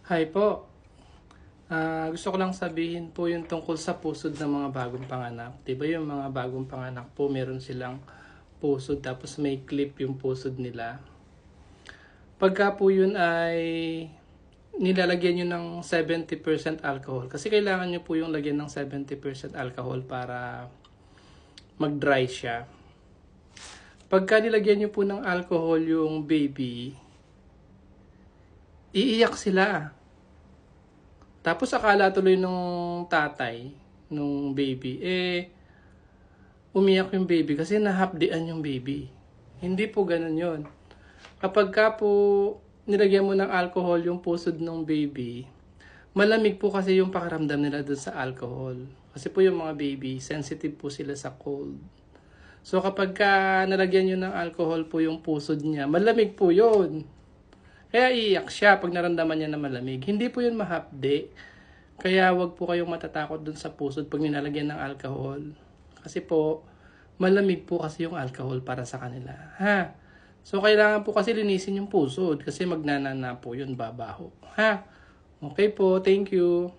Hi po. Gusto ko lang sabihin po yung tungkol sa pusod ng mga bagong panganak. 'Di ba yung mga bagong panganak po, meron silang pusod tapos may clip yung pusod nila. Pagka po yun ay nilalagyan nyo ng 70% alcohol. Kasi kailangan nyo po yung lagyan ng 70% alcohol para mag-dry siya. Pagka nilagyan nyo po ng alcohol yung baby, iiyak sila. Tapos akala tuloy nung tatay, nung baby, umiyak yung baby kasi nahapdian yung baby. Hindi po ganun yun. Kapag ka po nilagyan mo ng alcohol yung pusod ng baby, malamig po kasi yung pakiramdam nila dun sa alcohol. Kasi po yung mga baby, sensitive po sila sa cold. So kapag ka nalagyan nyo ng alcohol po yung pusod niya, malamig po yun. Kaya iiyak siya pag naramdaman niya na malamig. Hindi po yun mahapde. Kaya wag po kayong matatakot dun sa pusod pag nilalagyan ng alcohol. Kasi po, malamig po kasi yung alcohol para sa kanila. Ha? So, kailangan po kasi linisin yung pusod kasi magnanana po yun, babaho. Ha? Okay po, thank you.